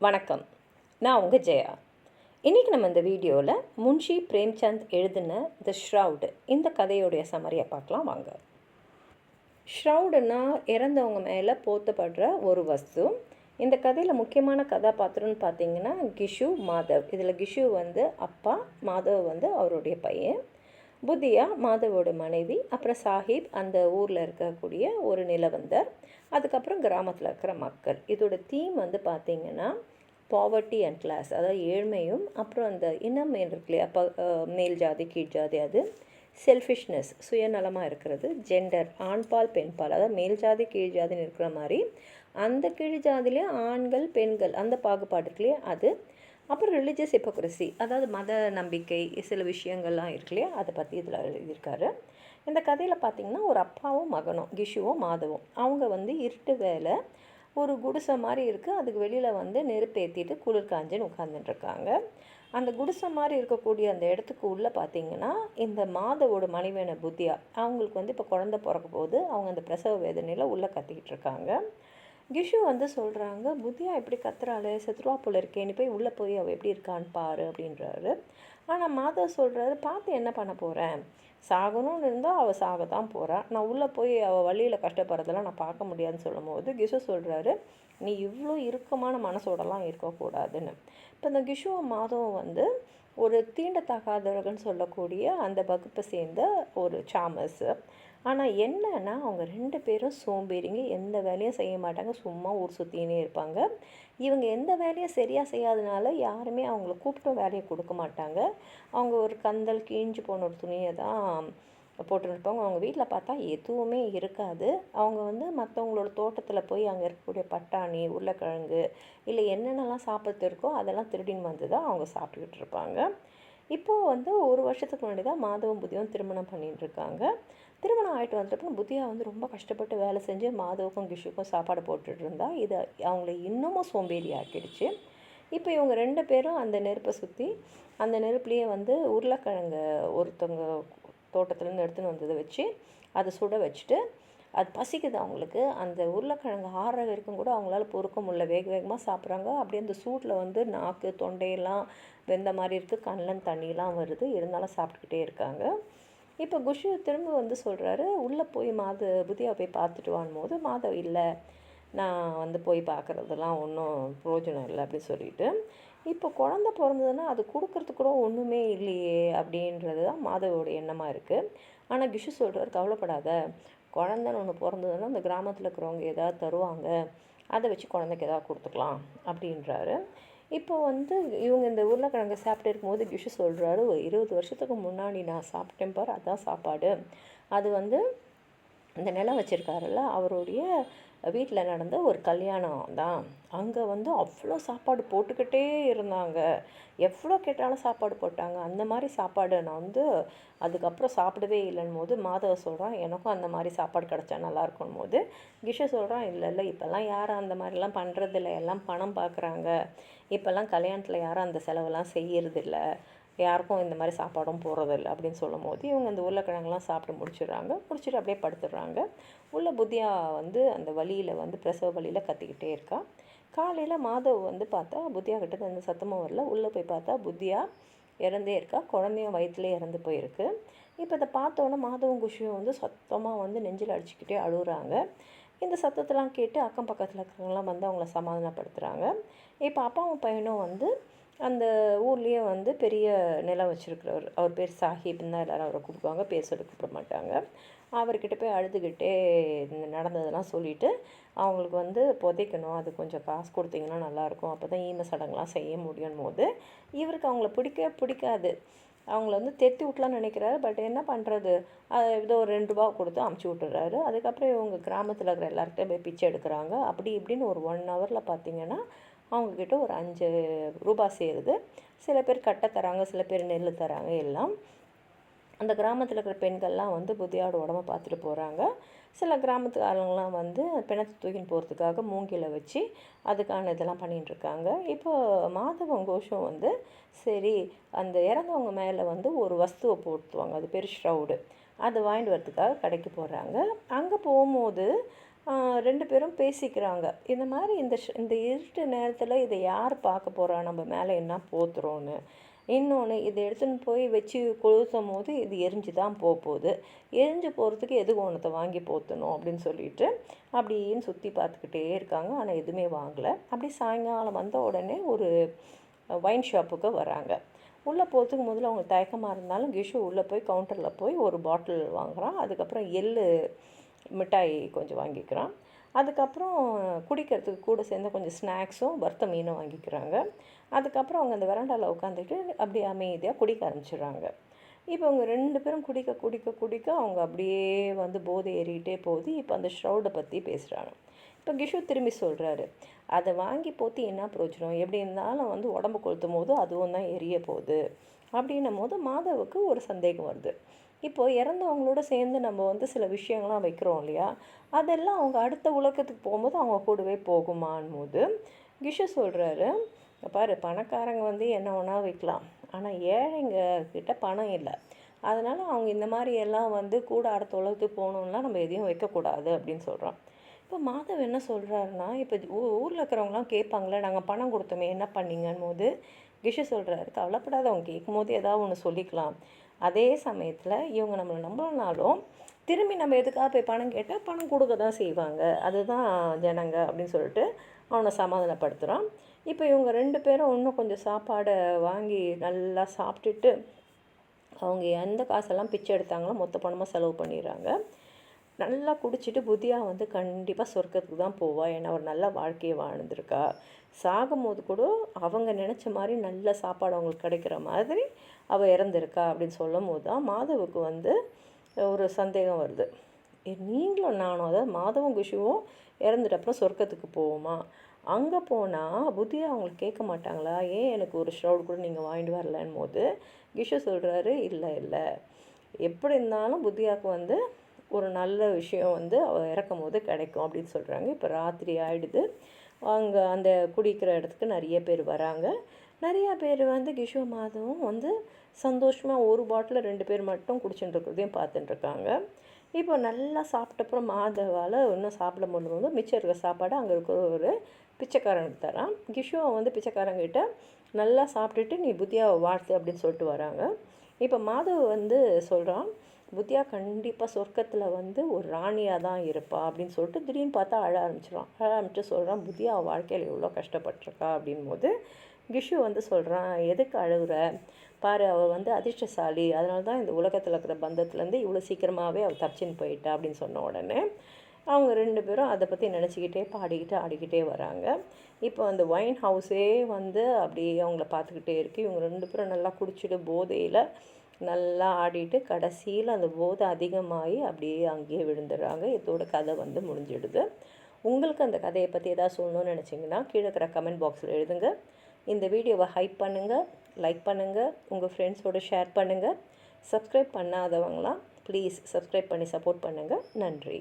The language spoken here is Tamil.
வணக்கம். நான் உங்கள் ஜெயா. இன்றைக்கி நம்ம இந்த வீடியோவில் முன்ஷி பிரேம்சந்த் எழுதின த ஷ்ரவுட் இந்த கதையோடைய சம்மரியை பார்க்கலாம் வாங்க. ஷ்ரவுடுன்னா இறந்தவங்க மேலே போத்தப்படுற ஒரு வஸ்து. இந்த கதையில் முக்கியமான கதாபாத்திரம்னு பார்த்தீங்கன்னா கிஷு, மாதவ். இதில் கிஷு அப்பா, மாதவ் அவருடைய பையன், புத்தியா மாதவோட மனைவி, அப்புறம் சாஹிப் அந்த ஊரில் இருக்கக்கூடிய ஒரு நிலவந்தர், அதுக்கப்புறம் கிராமத்தில் இருக்கிற மக்கள். இதோட தீம் பார்த்திங்கன்னா பாவர்ட்டி அண்ட் கிளாஸ், அதாவது ஏழ்மையும் அப்புறம் அந்த இனம் இருக்கு இல்லையா, மேல் ஜாதி கீழ் ஜாதி, அது செல்ஃபிஷ்னஸ் சுயநலமாக இருக்கிறது, ஜெண்டர் ஆண்பால் பெண்பால், அதாவது மேல் ஜாதி கீழ் ஜாதின்னு இருக்கிற மாதிரி அந்த கீழ் ஜாதியிலே ஆண்கள் பெண்கள் அந்த பாகுபாடு இருக்குல்லையே அது, அப்புறம் ரிலீஜியஸ் ஹிப்போக்ரஸி, அதாவது மத நம்பிக்கை சில விஷயங்கள்லாம் இருக்கு இல்லையா, அதை பற்றி இதில் எழுதியிருக்காரு. இந்த கதையில் பார்த்திங்கன்னா ஒரு அப்பாவும் மகனும், கிஷுவும் மாதவும், அவங்க இருட்டு வேலை ஒரு குடிசை மாதிரி இருக்குது, அதுக்கு வெளியில் நெருப்பு ஏற்றிட்டு குளிர் காஞ்சின்னு உட்காந்துட்டுருக்காங்க. அந்த குடிசை மாதிரி இருக்கக்கூடிய அந்த இடத்துக்கு உள்ளே பார்த்திங்கன்னா இந்த மாதவோட மனைவியான புத்தியா, அவங்களுக்கு இப்போ குழந்தை பிறக்க போது, அவங்க அந்த பிரசவ வேதனையில் உள்ளே கத்திக்கிட்டு இருக்காங்க. கிஷு சொல்கிறாங்க, புத்தியா எப்படி கத்துறாள், செத்துருவா போல இருக்கே, நீ போய் உள்ளே போய் அவள் எப்படி இருக்கான்னு பாரு அப்படின்றாரு. ஆனால் மாதவ் சொல்கிறாரு, பார்த்து என்ன பண்ண போகிறேன், சாகணும்னு இருந்தால் அவள் சாக தான் போகிறாள், நான் உள்ளே போய் அவள் வழியில் கஷ்டப்படுறதெல்லாம் நான் பார்க்க முடியாதுன்னு சொல்லும் போது கிஷு சொல்கிறாரு, நீ இவ்வளோ இறுக்கமான மனசோடலாம் இருக்கக்கூடாதுன்னு. இப்போ இந்த கிஷுவும் மாதவும் ஒரு தீண்டத்தகாதவர்கள்னு சொல்லக்கூடிய அந்த வகுப்பை சேர்ந்த ஒரு சாமஸ். ஆனால் என்னன்னா அவங்க 2 பேரும் சோம்பேறிங்க, எந்த வேலையும் செய்ய மாட்டாங்க, சும்மா ஊர் சுற்றினே இருப்பாங்க. இவங்க எந்த வேலையும் சரியாக செய்யாதனால யாருமே அவங்கள கூப்பிட்டும் வேலையை கொடுக்க மாட்டாங்க. அவங்க ஒரு கந்தல் கிழிஞ்சு போன ஒரு துணியை தான் போட்டுருப்பாங்க. அவங்க வீட்டில் பார்த்தா எதுவுமே இருக்காது. அவங்க மற்றவங்களோட தோட்டத்தில் போய் அங்கே இருக்கக்கூடிய பட்டாணி, உருளைக்கிழங்கு, இல்லை என்னென்னலாம் சாப்பிட்டு இருக்கோ அதெல்லாம் திருடின்னு தான் அவங்க சாப்பிட்டுக்கிட்டு இருப்பாங்க. இப்போது ஒரு வருஷத்துக்கு முன்னாடி தான் மாதவும் புத்தியும் திருமணம் பண்ணிட்டு இருக்காங்க. திருமணம் ஆகிட்டு வந்துட்டப்போ புத்தியா ரொம்ப கஷ்டப்பட்டு வேலை செஞ்சு மாதவுக்கும் கிஷுக்கும் சாப்பாடு போட்டுட்டு இருந்தா, இது அவங்கள இன்னமும் சோம்பேறி ஆக்கிடுச்சு. இப்போ இவங்க 2 பேரும் அந்த நெருப்பை சுற்றி அந்த நெருப்புலேயே உருளைக்கிழங்கு ஒருத்தவங்க தோட்டத்துலேருந்து எடுத்துன்னு வந்ததை வச்சு அதை சுட வச்சுட்டு, அது பசிக்குது அவங்களுக்கு, அந்த உருளைக்கிழங்கு ஆறுற வரைக்கும் கூட அவங்களால பொறுக்க முடியல, வேக வேகமாக சாப்பிட்றாங்க. அப்படியே அந்த சூட்டில் நாக்கு தொண்டையெல்லாம் வெந்த மாதிரி இருக்குது, கண்ணில் தண்ணியெலாம் வருது, இருந்தாலும் சாப்பிட்டுக்கிட்டே இருக்காங்க. இப்போ குஷு திரும்ப சொல்கிறாரு, உள்ளே போய் புத்தியாவை போய் பார்த்துட்டு வாங்கும் போது மாதவ் இல்லை, நான் போய் பார்க்குறதெல்லாம் ஒன்றும் பிரயோஜனம் இல்லை அப்படின்னு சொல்லிட்டு, இப்போ குழந்த பிறந்ததுன்னா அது கொடுக்கறதுக்கு கூட ஒன்றுமே இல்லையே அப்படின்றது தான் மாதவோட எண்ணமாக இருக்குது. ஆனால் கிஷு சொல்கிறார், கவலைப்படாத, குழந்தைன்னு ஒன்று பிறந்ததுன்னா அந்த கிராமத்தில் இருக்கிறவங்க ஏதாவது தருவாங்க, அதை வச்சு குழந்தைக்கு ஏதாவது கொடுத்துக்கலாம் அப்படின்றாரு. இப்போ இவங்க இந்த உருளைக்கிழங்கு சாப்பிட்டு இருக்கும்போது கிஷு சொல்கிறாரு, 20 வருஷத்துக்கு முன்னாடி நான் சாப்பிட்டேன் பார், அதுதான் சாப்பாடு. அது இந்த நிலம் வச்சுருக்காருல்ல அவருடைய வீட்டில் நடந்த ஒரு கல்யாணம் தான். அங்கே அவ்வளோ சாப்பாடு போட்டுக்கிட்டே இருந்தாங்க, எவ்வளோ கேட்டாலும் சாப்பாடு போட்டாங்க. அந்த மாதிரி சாப்பாடு நான் அதுக்கப்புறம் சாப்பிடவே இல்லைன்னு போது மாதவ சொல்கிறான், எனக்கும் அந்த மாதிரி சாப்பாடு கிடச்சா நல்லா இருக்கும் போது கிஷு சொல்கிறான், இல்லை இல்லை இப்போல்லாம் யாரும் அந்த மாதிரிலாம் பண்ணுறதில்ல, எல்லாம் பணம் பார்க்குறாங்க, இப்போல்லாம் கல்யாணத்தில் யாரும் அந்த செலவெல்லாம் செய்யறதில்ல, யாருக்கும் இந்த மாதிரி சாப்பாடும் போடுறதில்ல அப்படின்னு சொல்லும் போது இவங்க அந்த உருளைக்கிழங்குலாம் சாப்பிட்டு முடிச்சுட்டு அப்படியே படுத்துடுறாங்க. உள்ள புத்தியா அந்த வழியில் பிரசவ வழியில் கத்திக்கிட்டே இருக்கா. காலையில் மாதவ் பார்த்தா புத்தியா கிட்ட எந்த சத்தமும் வரல. உள்ளே போய் பார்த்தா புத்தியா இறந்தே இருக்கா, குழந்தையும் வயிற்றுலேயே இறந்து போயிருக்கு. இப்போ இதை பார்த்தோன்னே மாதவும் குஷியும் சத்தமாக நெஞ்சில் அடிச்சுக்கிட்டே அழுகுறாங்க. இந்த சத்தத்தெல்லாம் கேட்டு அக்கம் பக்கத்தில் இருக்கிறவங்களாம் அவங்கள சமாதானப்படுத்துகிறாங்க. இப்போ அப்பாவும் பையனும் அந்த ஊர்லேயே பெரிய நிலம் வச்சுருக்கிறவர், அவர் பேர் சாஹிப்னு தான் எல்லோரும் அவரை கூப்பிடுவாங்க, பேர் சொல்லி கூப்பிட மாட்டாங்க. அவர்கிட்ட போய் அழுதுகிட்டே நடந்ததெல்லாம் சொல்லிவிட்டு அவங்களுக்கு புதைக்கணும், அது கொஞ்சம் காசு கொடுத்தீங்கன்னா நல்லாயிருக்கும், அப்போ தான் ஈம சடங்குலாம் செய்ய முடியும் போது இவருக்கு அவங்கள பிடிக்காது. அவங்கள தெத்தி விட்லான்னு நினைக்கிறாரு. பட் என்ன பண்ணுறது, ஏதோ ஒரு 2 ரூபா கொடுத்து அமுச்சு விட்டுறாரு. அதுக்கப்புறம் இவங்க கிராமத்தில் இருக்கிற எல்லாருக்கிட்டே போய் பிச்சை எடுக்கிறாங்க. அப்படி இப்படின்னு ஒரு 1 ஹவரில் பார்த்திங்கன்னா அவங்கக்கிட்ட ஒரு 5 ரூபா சேருது. சில பேர் கட்டை தராங்க, சில பேர் நெல் தராங்க. எல்லாம் அந்த கிராமத்தில் இருக்கிற பெண்கள்லாம் புத்தியாவோட உடம்ப பார்த்துட்டு போகிறாங்க. சில கிராமத்து ஆளுங்கள்லாம் பிணத்தை தூக்கின்னு போகிறதுக்காக மூங்கில வச்சு அதுக்கான இதெல்லாம் பண்ணிகிட்ருக்காங்க. இப்போ மாதவன் கோஷம் சரி அந்த இறந்தவங்க மேலே ஒரு வஸ்துவை போட்டுவாங்க, அது பேர் ஷ்ரவுடு, அதை வாங்கிட்டு வரதுக்காக கடைக்கு போகிறாங்க. அங்கே போகும்போது 2 பேரும் பேசிக்கிறாங்க. இந்த மாதிரி இந்த இருட்டு நேரத்தில் இதை யார் பார்க்க போகிறா, நம்ம மேலே என்ன போத்துறோன்னு. இன்னொன்று, இதை எடுத்துன்னு போய் வச்சு கொளுத்தும்போது இது எரிஞ்சு தான் போகுது. எரிஞ்சு போகிறதுக்கு எதுக்கு ஒன்றத்தை வாங்கி போற்றணும் அப்படின்னு சொல்லிட்டு அப்படின்னு சுற்றி பார்த்துக்கிட்டே இருக்காங்க. ஆனால் எதுவுமே வாங்கலை. அப்படி சாயங்காலம் வந்த உடனே ஒரு ஒயின் ஷாப்புக்கு வராங்க. உள்ளே போகிறதுக்கு முதல்ல அவங்க தயக்கமாக இருந்தாலும் கிஷு உள்ளே போய் கவுண்டரில் போய் ஒரு பாட்டில் வாங்குகிறான். அதுக்கப்புறம் எள்ளு மிட்டாய் கொஞ்சம் வாங்கிக்கிறான். அதுக்கப்புறம் குடிக்கிறதுக்கு கூட சேர்ந்து கொஞ்சம் ஸ்நாக்ஸும் வறுத்த மீனும் வாங்கிக்கிறாங்க. அதுக்கப்புறம் அவங்க அந்த வெராண்டாவில் உட்காந்துட்டு அப்படியே அமைதியாக குடிக்க ஆரம்பிச்சிடுறாங்க. இப்போ அவங்க 2 பேரும் குடிக்க குடிக்க குடிக்க அவங்க அப்படியே வந்து போதை ஏறிக்கிட்டே போகுது. இப்போ அந்த ஷ்ரவுடை பற்றி பேசுகிறாங்க. இப்போ கிஷு திரும்பி சொல்கிறாரு, அதை வாங்கி போற்றி என்ன பிரயோஜனம், எப்படி இருந்தாலும் வந்து உடம்பு கொளுத்தும் போது அதுவும் தான் எரிய போகுது அப்படின்னும் போது மாதவுக்கு ஒரு சந்தேகம் வருது. இப்போது இறந்தவங்களோட சேர்ந்து நம்ம வந்து சில விஷயங்கள்லாம் வைக்கிறோம் இல்லையா, அதெல்லாம் அவங்க அடுத்த உலகத்துக்கு போகும்போது அவங்க கூடவே போகுமான் போது கிஷு சொல்கிறாரு, பாரு பணக்காரங்க வந்து என்ன ஒன்றா வைக்கலாம், ஆனால் ஏழைங்க கிட்ட பணம் இல்லை, அதனால் அவங்க இந்த மாதிரி எல்லாம் வந்து கூட அடுத்த உலகத்துக்கு போகணுன்னா நம்ம எதையும் வைக்கக்கூடாது அப்படின்னு சொல்கிறான். இப்போ மாதவ் என்ன சொல்கிறாருன்னா, இப்போ ஊரில் இருக்கிறவங்களாம் கேட்பாங்களே, நாங்கள் பணம் கொடுத்தோமே என்ன பண்ணீங்கன்னு போது கிஷு சொல்கிறாரு, கவலைப்படாத, அவங்க கேட்கும்போது ஏதாவது ஒன்று சொல்லிக்கலாம். அதே சமயத்தில் இவங்க நம்மளை நம்பலனாலும் திரும்பி நம்ம எதுக்காக போய் பணம் கேட்டால் பணம் கொடுக்க தான் செய்வாங்க, அதுதான் ஜனங்க அப்படின்னு சொல்லிட்டு அவனை சமாதானப்படுத்துகிறான். இப்போ இவங்க 2 பேரும் இன்னும் கொஞ்சம் சாப்பாடை வாங்கி நல்லா சாப்பிட்டுட்டு அவங்க எந்த காசெல்லாம் பிச்சை எடுத்தாங்களோ மொத்த பணமாக செலவு பண்ணிடுறாங்க. நல்லா குடிச்சிட்டு புதியா வந்து கண்டிப்பாக சொர்க்கத்துக்கு தான் போவா, ஏன்னா அவர் நல்ல வாழ்க்கையை வாழ்ந்துருக்கா, சாகும்போது கூட அவங்க நினச்ச மாதிரி நல்ல சாப்பாடு அவங்களுக்கு கிடைக்கிற மாதிரி அவள் இறந்துருக்கா அப்படின்னு சொல்லும் போது தான் மாதவுக்கு வந்து ஒரு சந்தேகம் வருது. நீங்களும் நானும், அதாவது மாதவும் குஷுவும் இறந்துட்டு அப்புறம் சொர்க்கத்துக்கு போவோமா, அங்கே போனால் புத்தியா அவங்களுக்கு கேட்க மாட்டாங்களா, ஏன் எனக்கு ஒரு ஷ்ரவுட் கூட நீங்கள் வாங்கிட்டு வரலன்னு போது கிஷு சொல்கிறாரு, இல்லை இல்லை, எப்படி இருந்தாலும் புத்தியாவுக்கு வந்து ஒரு நல்ல விஷயம் வந்து அவள் இறக்கும் போது கிடைக்கும் அப்படின்னு சொல்கிறாங்க. இப்போ ராத்திரி ஆகிடுது. அங்கே அந்த குடிக்கிற இடத்துக்கு நிறைய பேர் வராங்க. நிறையா பேர் வந்து கிஷு மாதவும் வந்து சந்தோஷமாக ஒரு பாட்டில் 2 பேர் மட்டும் குடிச்சுட்டு இருக்கிறதையும் பார்த்துட்டுருக்காங்க. இப்போ நல்லா சாப்பிட்டப்புறம் மாதவால் இன்னும் சாப்பிட முடியும்போது மிச்சம் இருக்கிற சாப்பாடு அங்கே இருக்கிற ஒரு பிச்சைக்காரனுக்கு தரான். கிஷுவை வந்து பிச்சைக்காரங்கிட்ட நல்லா சாப்பிட்டுட்டு நீ புத்தியாவை வாழ்த்து அப்படின்னு சொல்லிட்டு வராங்க. இப்போ மாதவ் வந்து சொல்கிறான், புத்தியா கண்டிப்பாக சொர்க்கத்தில் வந்து ஒரு ராணியாக தான் இருப்பா அப்படின்னு சொல்லிட்டு திடீர்னு பார்த்தா அழ ஆரம்பிச்சிடும். அழ ஆரம்பிச்சு சொல்கிறான், புத்தியா அவள் வாழ்க்கையில் எவ்வளோ கஷ்டப்பட்டிருக்கா அப்படின் போது கிஷு வந்து சொல்கிறான், எதுக்கு அழுகுற, பாரு அவள் வந்து அதிர்ஷ்டசாலி, அதனால தான் இந்த உலகத்தில் இருக்கிற பந்தத்துலேருந்து இவ்வளோ சீக்கிரமாகவே அவள் தப்பிச்சின்னு போயிட்டா அப்படின்னு சொன்ன உடனே அவங்க 2 பேரும் அதை பற்றி நினச்சிக்கிட்டே பாடிக்கிட்டு ஆடிக்கிட்டே வராங்க. இப்போ அந்த ஒயின் ஹவுஸே வந்து அப்படியே அவங்கள பார்த்துக்கிட்டே இருக்குது. இவங்க 2 பேரும் நல்லா குடிச்சிட்டு போதையில் நல்லா ஆடிட்டு கடைசியில் அந்த போதை அதிகமாகி அப்படியே அங்கேயே விழுந்துடுறாங்க. இதோட கதை வந்து முடிஞ்சிடுது. உங்களுக்கு அந்த கதையை பற்றி எதாவது சொல்லணும்னு நினச்சிங்கன்னா கீழே இருக்கிற கமெண்ட் பாக்ஸில் எழுதுங்க. இந்த வீடியோவை ஹைப் பண்ணுங்கள், லைக் பண்ணுங்கள், உங்கள் ஃப்ரெண்ட்ஸோடு ஷேர் பண்ணுங்கள். சப்ஸ்கிரைப் பண்ணாதவங்களாம் ப்ளீஸ் சப்ஸ்கிரைப் பண்ணி சப்போர்ட் பண்ணுங்கள். நன்றி.